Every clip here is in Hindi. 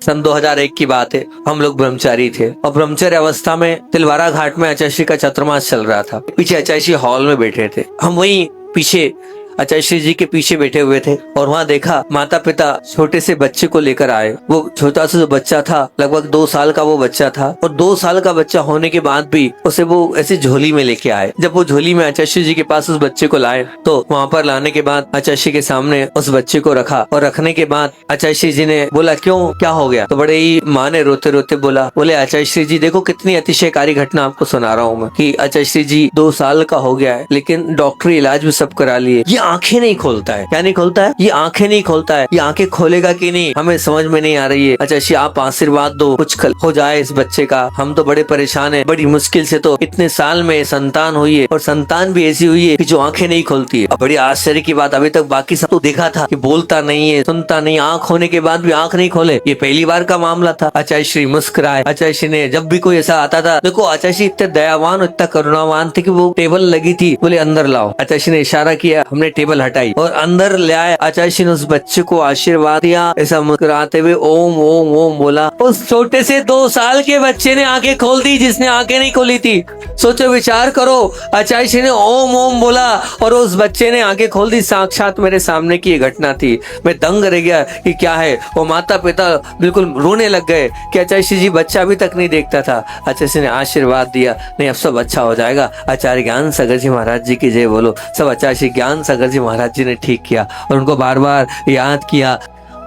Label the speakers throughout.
Speaker 1: सन 2001 की बात है। हम लोग ब्रह्मचारी थे और ब्रह्मचर्य अवस्था में तिलवारा घाट में आचार्य का चतुर्मास चल रहा था। पीछे आचार्य हॉल में बैठे थे, हम वहीं पीछे आचार्य जी के पीछे बैठे हुए थे और वहाँ देखा माता पिता छोटे से बच्चे को लेकर आए। वो छोटा सा जो बच्चा था, लगभग 2 साल का वो बच्चा था और 2 साल का बच्चा होने के बाद भी उसे वो ऐसी झोली में लेके आए। जब वो झोली में आचार्य जी के पास उस बच्चे को लाए तो वहाँ पर लाने के बाद आचार्य के सामने उस बच्चे को रखा और रखने के बाद आचार्य जी ने बोला, क्यों, क्या हो गया? तो बड़े ही माँ ने रोते रोते बोले आचार्य जी देखो कितनी अतिशयकारी घटना आपको सुना रहा हूँ मैं, कि आचार्य जी 2 साल का हो गया है लेकिन डॉक्टरी इलाज भी सब करा लिए, ये आंखें नहीं खोलता है। क्या नहीं खोलता है? ये आंखें नहीं खोलता है। ये आंखें खोलेगा कि नहीं हमें समझ में नहीं आ रही है। आचार्य आप आशीर्वाद दो, कुछ हो जाए इस बच्चे का, हम तो बड़े परेशान है। बड़ी मुश्किल से तो इतने साल में संतान हुई है और संतान भी ऐसी हुई है कि जो आंखें नहीं खोलती है। अब बड़ी आश्चर्य की बात, अभी तक बाकी सब तो देखा था कि बोलता नहीं है, सुनता नहीं, आंख होने के बाद भी आंख नहीं खोले, ये पहली बार का मामला था। आचार्य मुस्कुराए। आचार्य ने जब भी कोई ऐसा आता था, देखो आचार्य इतने दयावान, इतना करुणावान थे कि वो टेबल लगी थी, बोले अंदर लाओ। आचार्य ने इशारा किया, हमने टेबल हटाई और अंदर ले आए। आचार्य ने उस बच्चे को आशीर्वाद दिया, ऐसा मुस्कुराते हुए ओम ओम ओम बोला। उस छोटे से 2 साल के बच्चे ने आंखें खोल दी जिसने आंखें नहीं खोली थी। सोचो, विचार करो, आचार्य ने ओम ओम बोला और उस बच्चे ने आंखें खोल दी। साक्षात मेरे सामने की ये घटना थी। मैं दंग रह गया कि क्या है। वो माता पिता बिल्कुल रोने लग गए कि आचार्य जी बच्चा अभी तक नहीं देखता था। आचार्य ने आशीर्वाद दिया, नहीं अब सब अच्छा हो जाएगा। आचार्य ज्ञान सागर जी महाराज जी की जय बोलो। सब आचार्य ज्ञान सागर जी महाराज जी ने ठीक किया और उनको बार बार याद किया।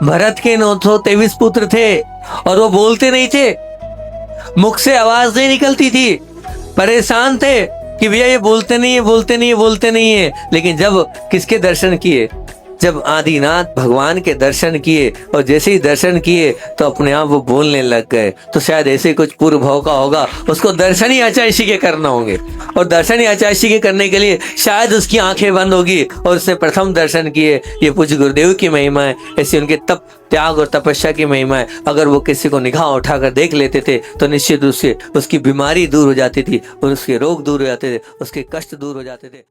Speaker 1: भरत के 923 पुत्र थे और वो बोलते नहीं थे, मुख से आवाज नहीं निकलती थी, परेशान थे कि भैया ये बोलते नहीं है, बोलते नहीं है, बोलते नहीं है। लेकिन जब किसके दर्शन किए, जब आदिनाथ भगवान के दर्शन किए और जैसे ही दर्शन किए तो अपने आप वो बोलने लग गए। तो शायद ऐसे कुछ पूर्व भाव का होगा, उसको दर्शन ही आचार्य के करना होंगे और दर्शन ही आचार्य के करने के लिए शायद उसकी आंखें बंद होगी और उसने प्रथम दर्शन किए। ये पूज्य गुरुदेव की महिमा है, ऐसी उनके तप त्याग और तपस्या की महिमा है। अगर वो किसी को निगाह उठाकर देख लेते थे तो निश्चित रूप से उसकी बीमारी दूर हो जाती थी और उसके रोग दूर हो जाते थे, उसके कष्ट दूर हो जाते थे।